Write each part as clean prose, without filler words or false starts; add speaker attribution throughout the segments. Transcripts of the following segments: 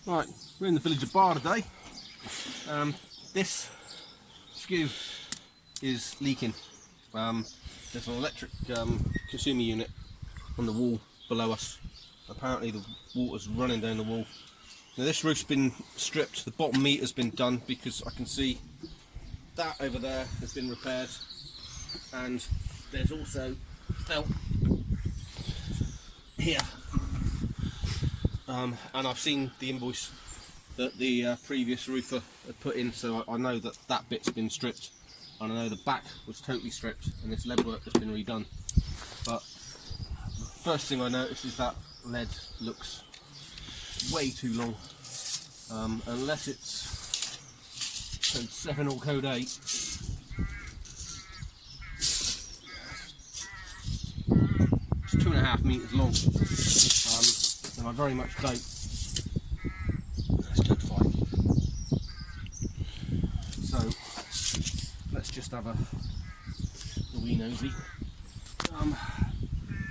Speaker 1: Right, we're in the village of Bar today. This skew is leaking. There's an electric consumer unit on the wall below us. Apparently the water's running down the wall. Now this roof's been stripped, the bottom meter's been done because I can see that over there has been repaired, and there's also felt here. And I've seen the invoice that the previous roofer had put in, so I know that that bit's been stripped, and I know the back was totally stripped and this lead work has been redone. But the first thing I noticed is that lead looks way too long, unless it's code 7 or code 8. It's 2.5 meters long. And I very much doubt it's code 5. So let's just have a wee nosy. I'm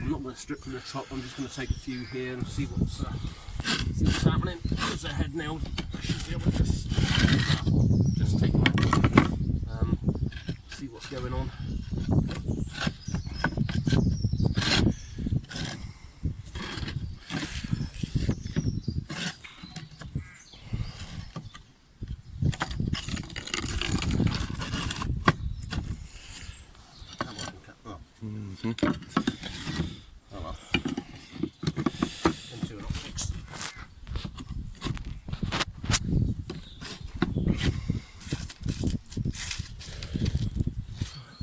Speaker 1: not going to strip from the top. I'm just going to take a few here and see what's happening. Because they're head nailed, I should be able to just take them out. See what's going on. Oh well. Into an optics.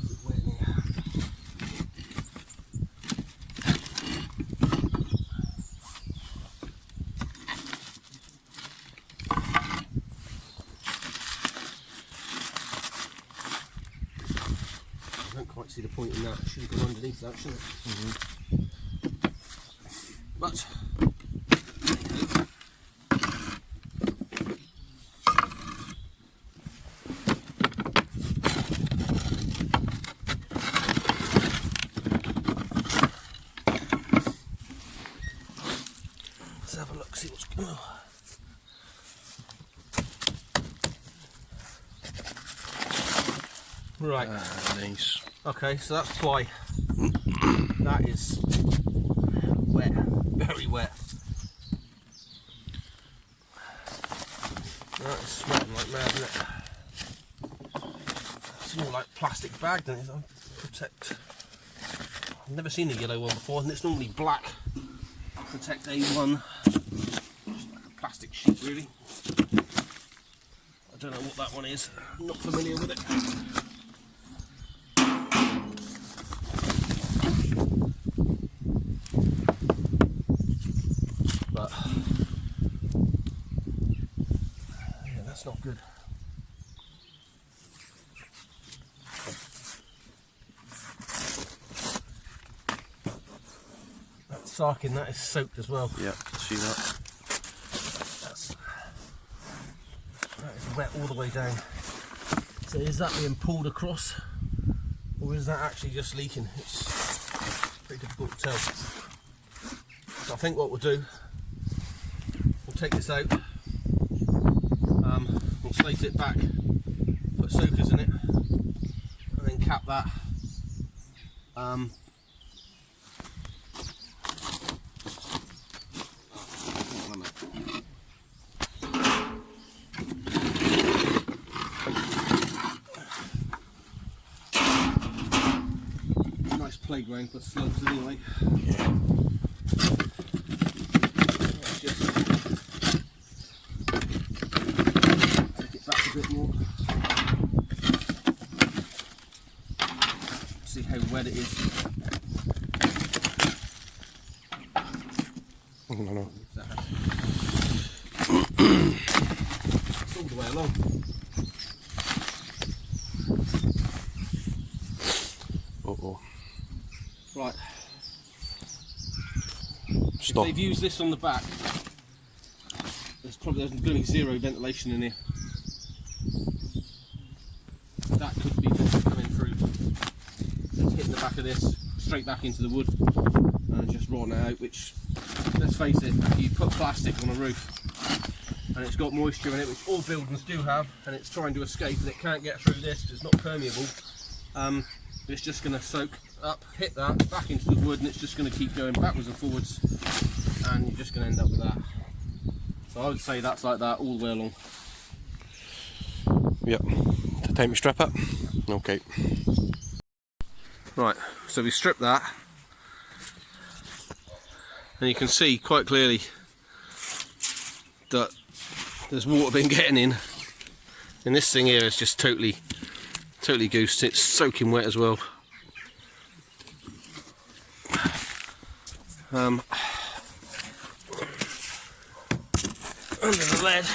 Speaker 1: Is it wet in here? I don't quite see the point in that. It should have gone underneath that, shouldn't it? But let's have a look, see what's going on. Right.
Speaker 2: Nice.
Speaker 1: Okay, so that's ply. That is wet, very wet. That is sweating like mad, isn't it? It's more like plastic bag than it is. Protect. I've never seen a yellow one before, and it's normally black. Protect A1. Just like a plastic sheet, really. I don't know what that one is. I'm not familiar with it. But yeah, that's not good. That sarking, that is soaked as well.
Speaker 2: Yeah, see that.
Speaker 1: That is wet all the way down. So is that being pulled across, or is that actually just leaking? It's pretty difficult to tell. So I think what we'll do, we'll take this out, we'll slate it back, put soakers in it, and then cap that. Nice playground for slugs anyway.
Speaker 2: Yeah.
Speaker 1: Let's just take it back a bit more. See how wet it is.
Speaker 2: Oh, no.
Speaker 1: It's all the way along.
Speaker 2: Uh-oh.
Speaker 1: Right.
Speaker 2: Stop.
Speaker 1: If they've used this on the back, there's going to be zero ventilation in here. That could be coming through, hitting the back of this, straight back into the wood, and just rotting it out, which, let's face it, if you put plastic on a roof, and it's got moisture in it, which all buildings do have, and it's trying to escape and it can't get through this because it's not permeable. It's just going to soak up, hit that, back into the wood, and it's just going to keep going backwards and forwards, and you're just going to end up with that. So I would say that's like that all the way along.
Speaker 2: Yep. Time to strip it. Okay.
Speaker 1: Right, so we strip that, and you can see quite clearly that there's water been getting in, and this thing here is just totally goosed. It's soaking wet as well. Under the lead,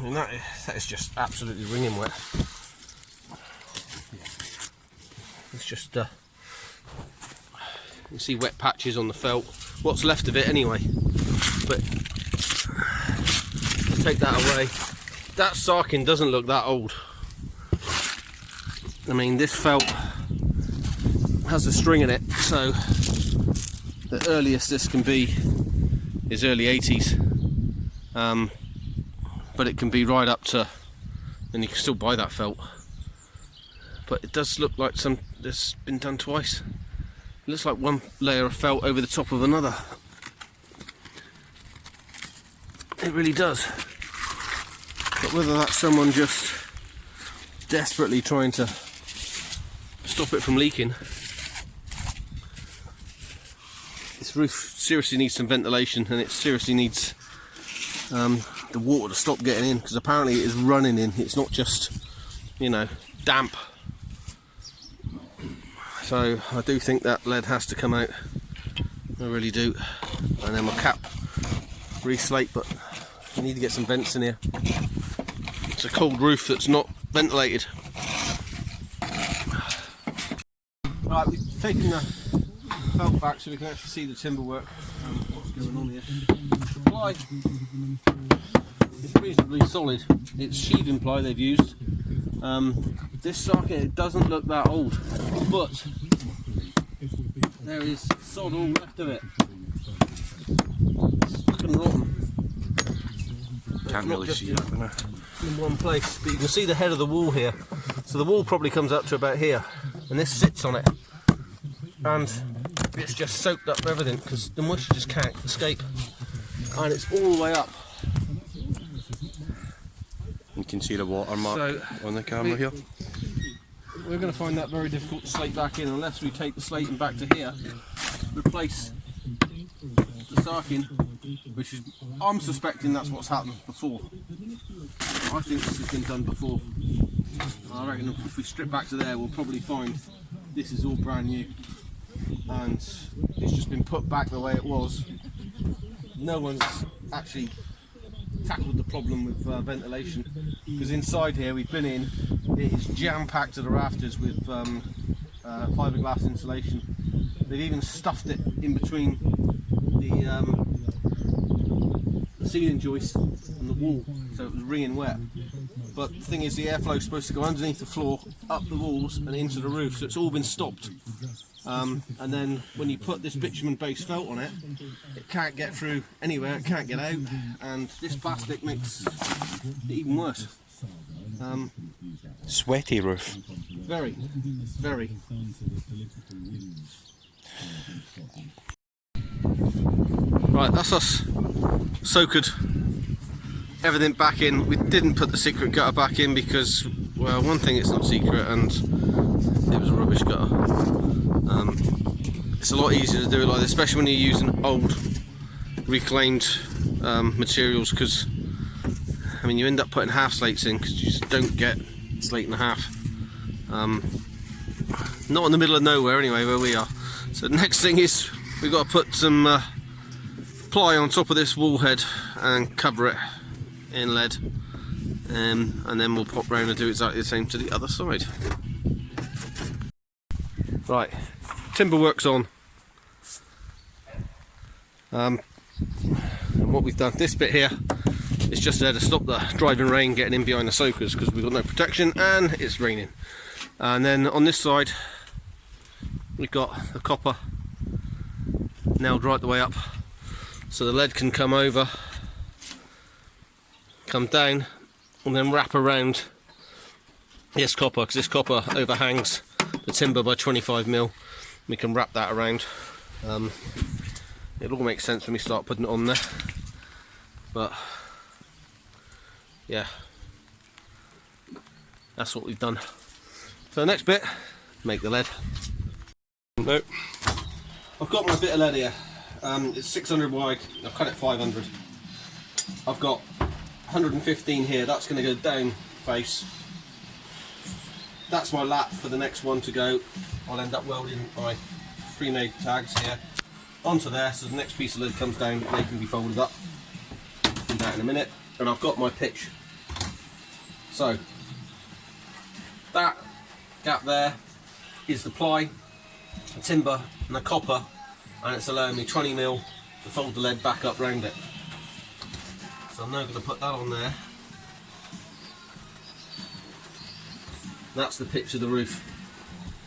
Speaker 1: and that is just absolutely wringing wet. It's just you see wet patches on the felt, what's left of it anyway, but take that away. That sarking doesn't look that old. I mean, this felt has a string in it, so the earliest this can be is early 80s, but it can be right up to, and you can still buy that felt, but it does look like this been done twice. It looks like one layer of felt over the top of another. It really does. But whether that's someone just desperately trying to stop it from leaking, this roof seriously needs some ventilation, and it seriously needs the water to stop getting in, because apparently it is running in. It's not just, you know, damp. So I do think that lead has to come out. I really do. And then we'll cap, re-slate, but we need to get some vents in here. It's a cold roof that's not ventilated. Right, we've taken the felt back so we can actually see the timber work and what's going on here. The ply is reasonably solid. It's sheathing ply they've used. This socket, it doesn't look that old, but there is sod all left of it. It's fucking rotten.
Speaker 2: Can't really see that, can I?
Speaker 1: In one place, but you can see the head of the wall here. So the wall probably comes up to about here, and this sits on it, and it's just soaked up everything because the moisture just can't escape, and it's all the way up.
Speaker 2: You can see the water mark on the camera here.
Speaker 1: We're going to find that very difficult to slate back in unless we take the slating back to here, replace the sarking, which is, I'm suspecting that's what's happened before. I think this has been done before. I reckon if we strip back to there, we'll probably find this is all brand new, and it's just been put back the way it was. No one's actually tackled the problem with ventilation, because inside here we've been in, it is jam-packed to the rafters with fiberglass insulation. They've even stuffed it in between the ceiling joist and the wall, so it was wringing wet. But the thing is, the airflow is supposed to go underneath the floor, up the walls and into the roof, so it's all been stopped. And then when you put this bitumen based felt on it, it can't get through anywhere, it can't get out, and this plastic makes it even worse.
Speaker 2: Sweaty roof.
Speaker 1: Very, very. Right, that's us soaked everything back in. We didn't put the secret gutter back in because, well, one thing, it's not secret, and it was a rubbish gutter. It's a lot easier to do it like this, especially when you're using old reclaimed materials, because I mean you end up putting half slates in because you just don't get slate and a half. Not in the middle of nowhere anyway, where we are. So the next thing is we've got to put some ply on top of this wall head and cover it in lead, and then we'll pop round and do exactly the same to the other side. Right, timber work's on. And what we've done, this bit here is just there to stop the driving rain getting in behind the soakers, because we've got no protection and it's raining. And then on this side we've got the copper nailed right the way up, so the lead can come over come down and then wrap around this copper, because this copper overhangs the timber by 25mm. We can wrap that around. It all makes sense when we start putting it on there, but yeah, that's what we've done. So the next bit, make the lead.
Speaker 2: Nope.
Speaker 1: I've got my bit of lead here. It's 600 wide. I've cut it 500. I've got 115 here. That's going to go down face. That's my lap for the next one to go. I'll end up welding my pre-made tags here onto there, so the next piece of lead comes down, they can be folded up. Do that in a minute. And I've got my pitch. So that gap there is the ply, the timber and the copper, and it's allowing me 20mm to fold the lead back up round it. So I'm now going to put that on there. That's the pitch of the roof.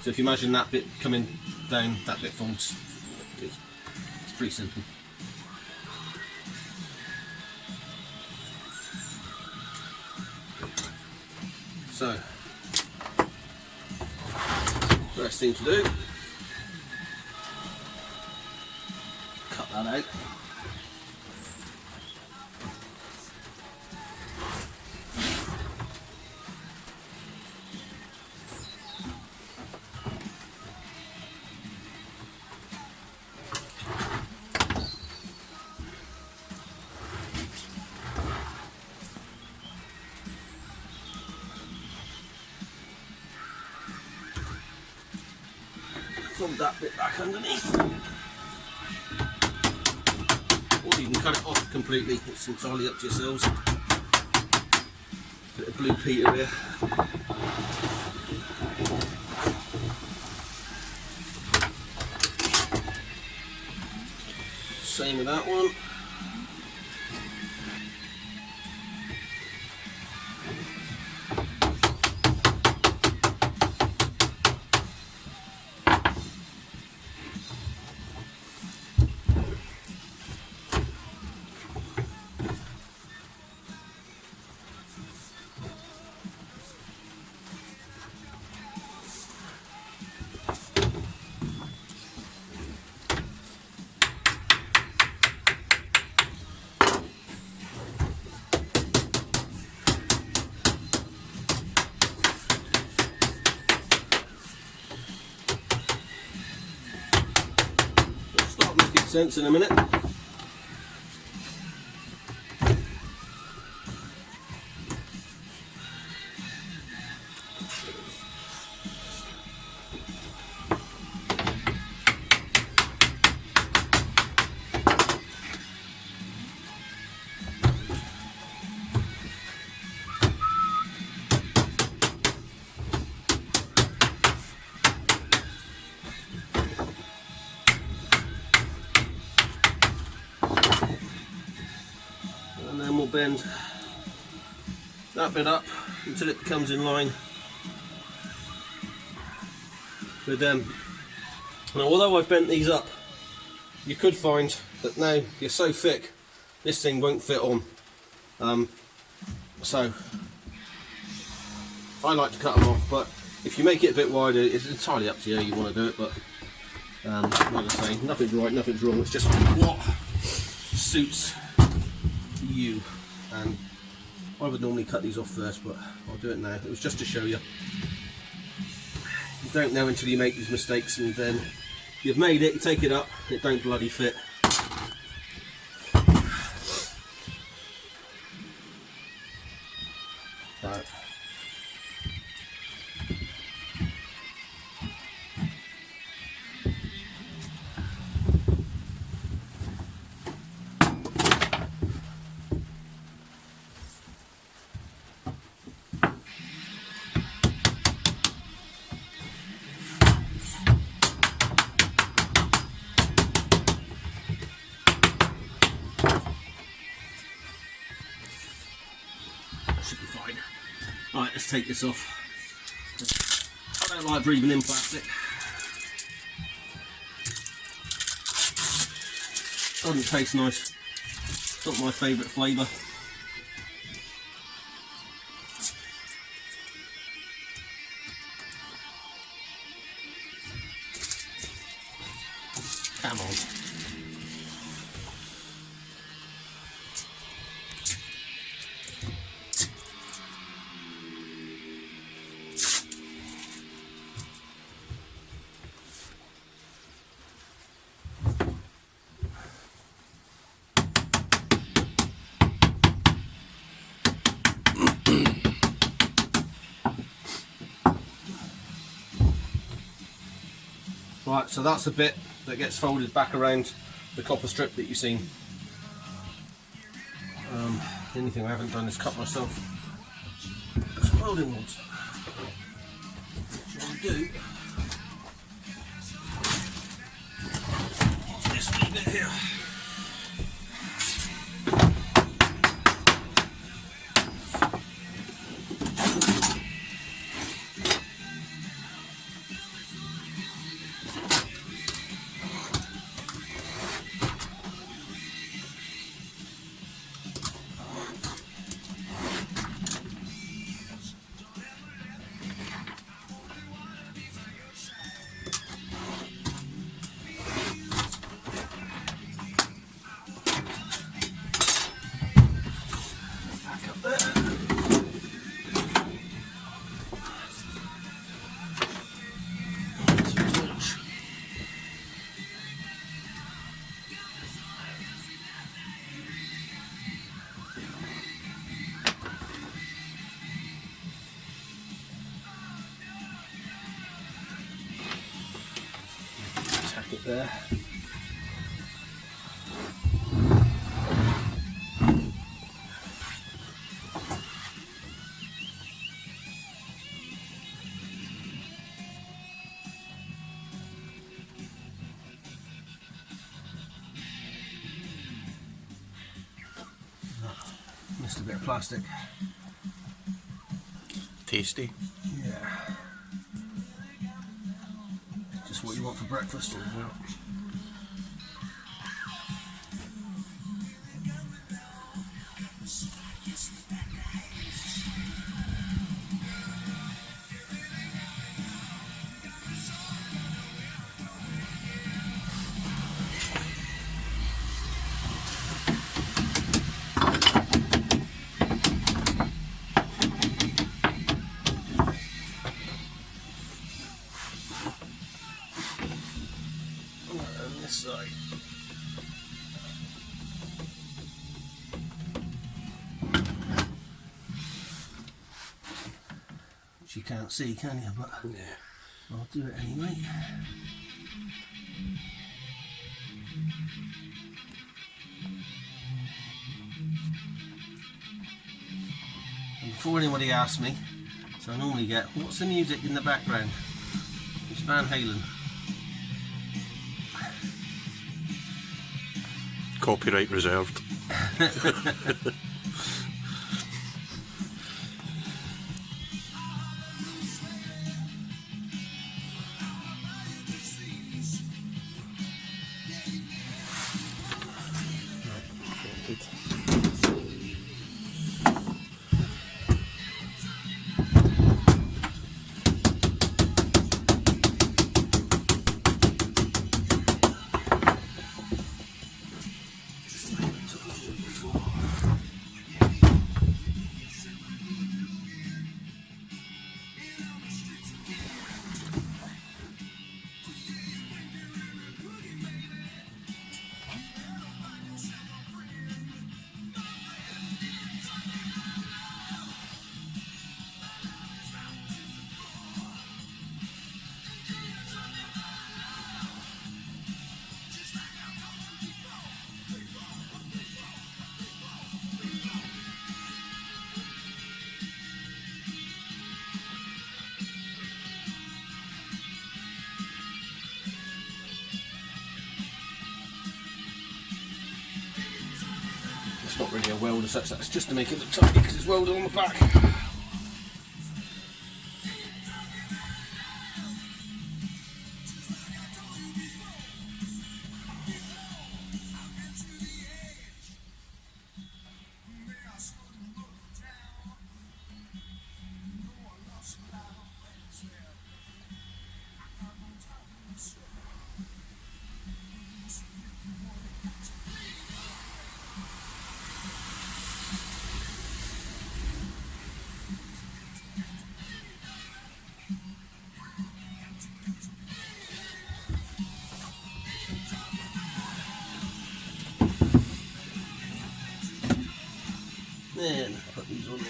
Speaker 1: So if you imagine that bit coming down, that bit folds. It's pretty simple. So, first thing to do, cut that out. Fold that bit back underneath. Or you can cut it off completely, it's entirely up to yourselves. Bit of blue peter here. Same with that one. Sense in a minute. Bend that bit up until it becomes in line with them. Now, although I've bent these up, you could find that now you're so thick this thing won't fit on. So I like to cut them off, but if you make it a bit wider, it's entirely up to you how you want to do it. But like I say, nothing's right, nothing's wrong, it's just what suits you. And I would normally cut these off first, but I'll do it now. It was just to show you. You don't know until you make these mistakes, and then you've made it, you take it up, it don't bloody fit. Right. Should be fine. Right, let's take this off. I don't like breathing in plastic. Doesn't taste nice. It's not my favourite flavour. Right, so that's the bit that gets folded back around the copper strip that you've seen. The only thing I haven't done is cut myself some welding rods. What I'll do, this wee bit here. There. Missed a bit of plastic.
Speaker 2: Tasty.
Speaker 1: Yeah. Just what you want for breakfast. Yeah. This side. Which you can't see, can you? But
Speaker 2: Yeah.
Speaker 1: I'll do it anyway. And before anybody asks me, so I normally get, what's the music in the background? It's Van Halen.
Speaker 2: Copyright reserved. It's not really a weld as such, that's just to make it look tidy because it's welded on the back. Then put these on there.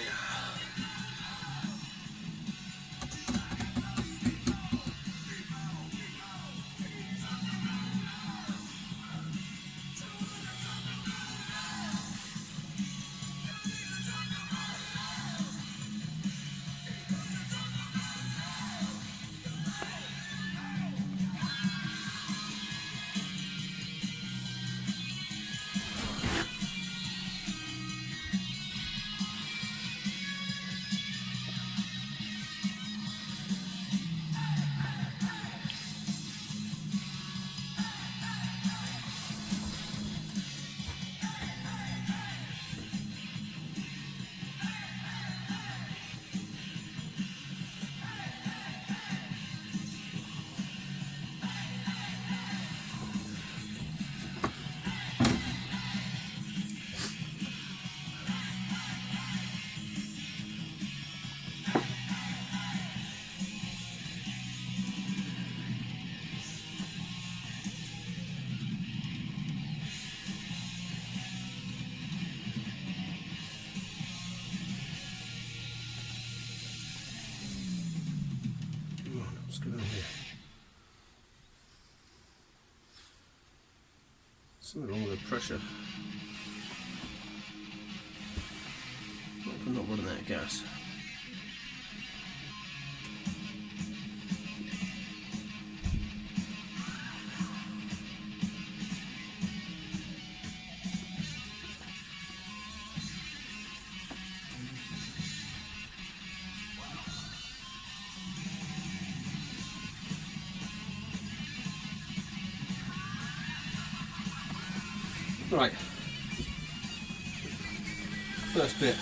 Speaker 2: What's going on here? Something wrong with the pressure. I'm not running out of gas. Right, first bit.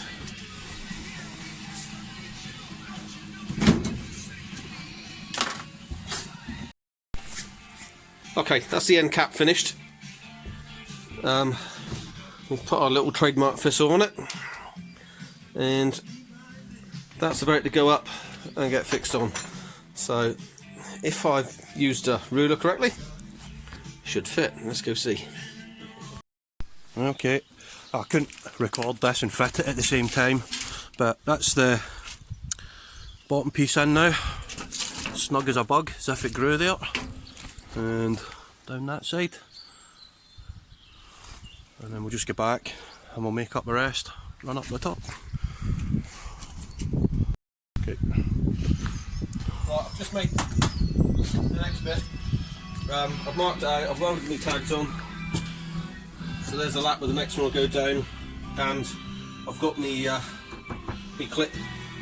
Speaker 2: Okay, that's the end cap finished. We'll put our little trademark thistle on it, and that's about to go up and get fixed on. So, if I've used a ruler correctly, it should fit. Let's go see.
Speaker 3: Okay, I couldn't record this and fit it at the same time, but that's the bottom piece in now, snug as a bug, as if it grew there, and down that side, and then we'll just get back and we'll make up the rest, run up the top. Okay.
Speaker 1: Right, I've just made the next bit. I've marked it out, I've welded my tags on. So there's a lap where the next one will go down, and I've got me clip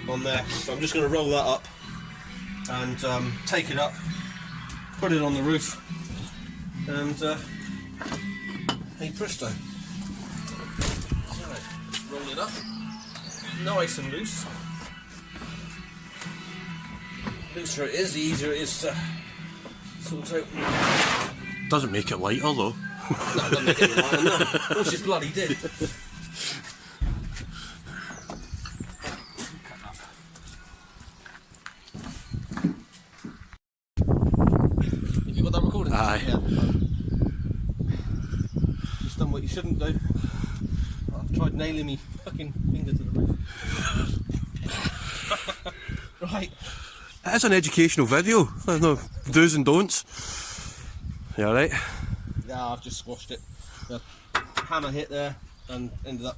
Speaker 1: on there. So I'm just going to roll that up and take it up, put it on the roof, and hey presto. So, roll it up, nice and loose. The looser it is, the easier it is to sort out.
Speaker 3: Doesn't make it lighter though.
Speaker 1: No, it doesn't make it lighter, no. Of course it bloody did. Have you got that recording?
Speaker 3: Aye.
Speaker 1: Yeah. Just done what you shouldn't do. I've tried nailing me fucking finger to the roof. Right.
Speaker 3: It is an educational video, there's no do's and don'ts. You alright?
Speaker 1: Yeah, I've just squashed it. The hammer hit there and ended up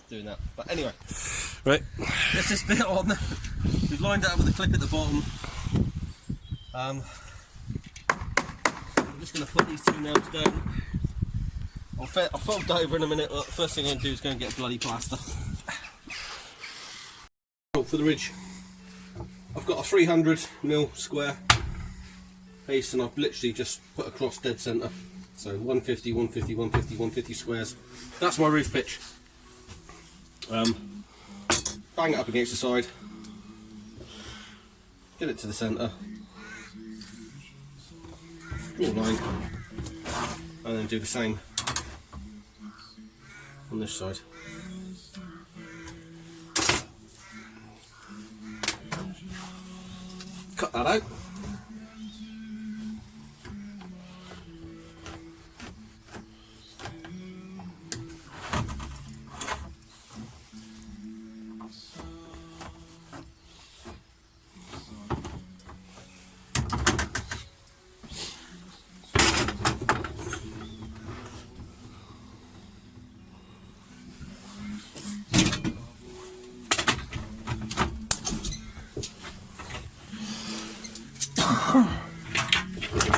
Speaker 1: doing that. But anyway,
Speaker 3: Right.
Speaker 1: there's this bit on. We've lined it up with a clip at the bottom. I'm just going to put these two nails down. I'll fold that over in a minute. But the first thing I'm going to do is go and get a bloody plaster. For the ridge, I've got a 300mm square piece, and I've literally just put across dead centre. So 150, 150, 150, 150 squares. That's my roof pitch. Bang it up against the side. Get it to the centre. Draw a line. And then do the same on this side. Cut that out.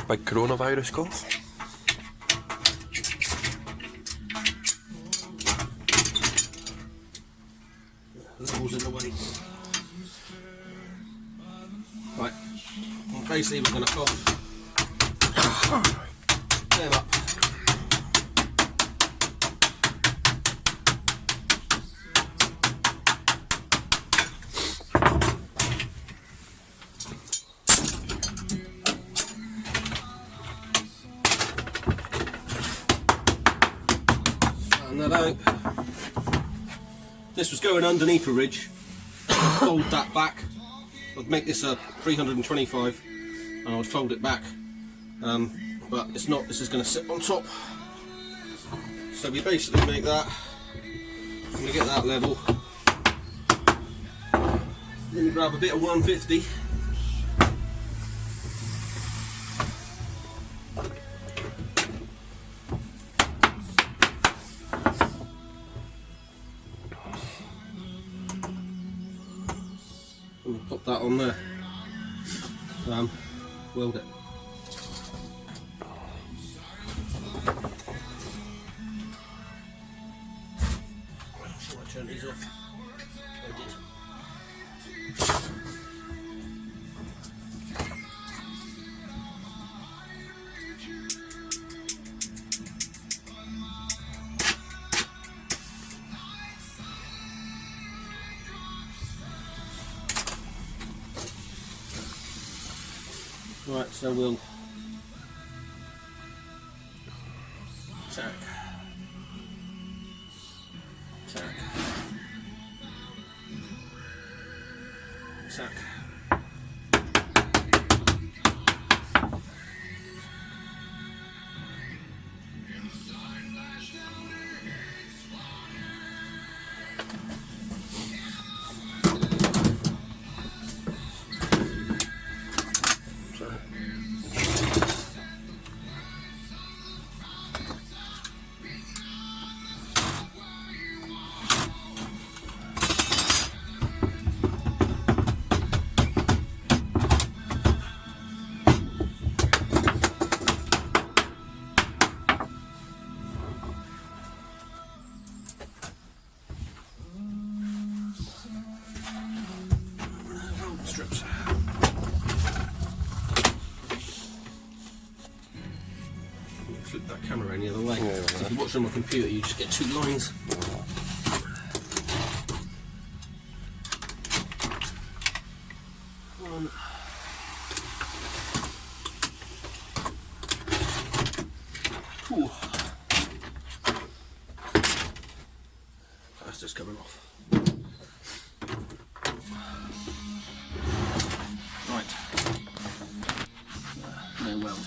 Speaker 3: Big coronavirus cough.
Speaker 1: Levels in the way. Right, well, basically we're going to fold them up. That out. This was going underneath a ridge. Fold that back. I'd make this a 325 and I would fold it back, but it's not. This is going to sit on top. So we basically make that. I'm going to get that level. Then we grab a bit of 150 that on there. Weld it. Should I turn these off? I did. Right, so we'll tack, tack, tack. Strips. Flip that camera around the other way. If you watch on my computer, you just get two lines. One. Ooh. That's just coming off. Right. No weld.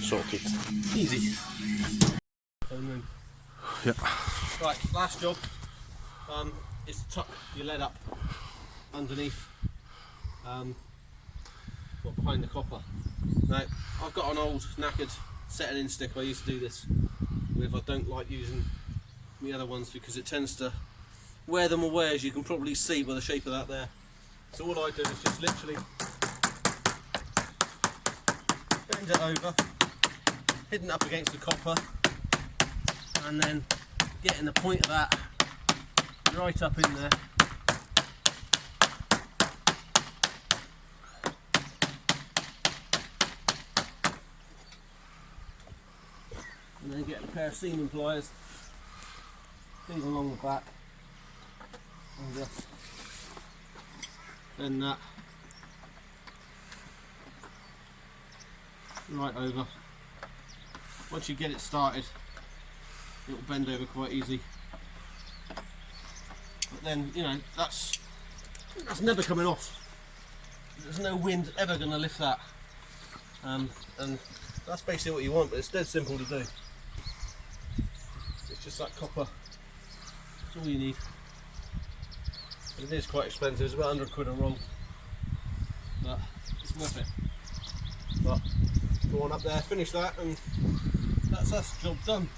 Speaker 2: Sorted.
Speaker 1: Easy.
Speaker 3: Yeah.
Speaker 1: Right, last job is to tuck your lead up underneath, behind the copper. Now, I've got an old knackered setting in stick I used to do this with. I don't like using the other ones because it tends to wear them away, as you can probably see by the shape of that there. So what I do is just literally bend it over, hidden up against the copper, and then getting the point of that right up in there. And then get a pair of seaming pliers, these along the back, and just bend that right over once you get it started, it'll bend over quite easy. But then, you know, that's never coming off. There's no wind ever going to lift that. And that's basically what you want, but it's dead simple to do. It's just that copper. That's all you need. And it is quite expensive, it's about £100 a roll. But it's worth it. But go on up there, finish that, and that's us, job done.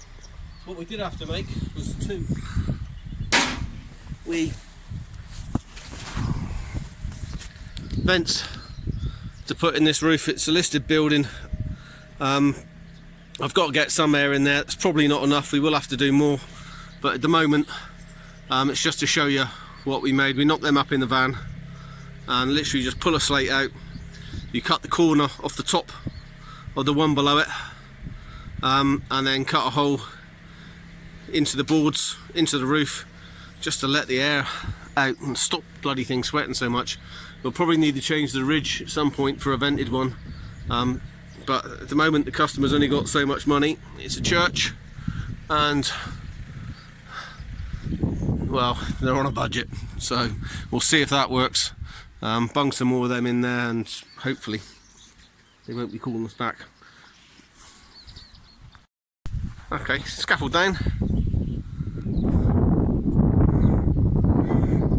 Speaker 1: What we did have to make was 2
Speaker 2: vents to put in this roof. It's a listed building. I've got to get some air in there. It's probably not enough, we will have to do more, but at the moment it's just to show you what we made. We knocked them up in the van and literally just pull a slate out. You cut the corner off the top of the one below it, and then cut a hole into the boards, into the roof, just to let the air out and stop bloody thing sweating so much. We'll probably need to change the ridge at some point for a vented one, but at the moment the customer's only got so much money. It's a church and, well, they're on a budget, so we'll see if that works. Bung some more of them in there and hopefully they won't be calling us back. Okay, scaffold down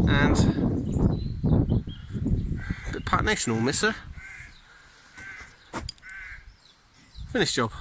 Speaker 2: and a bit of patination all, mister. Finished job.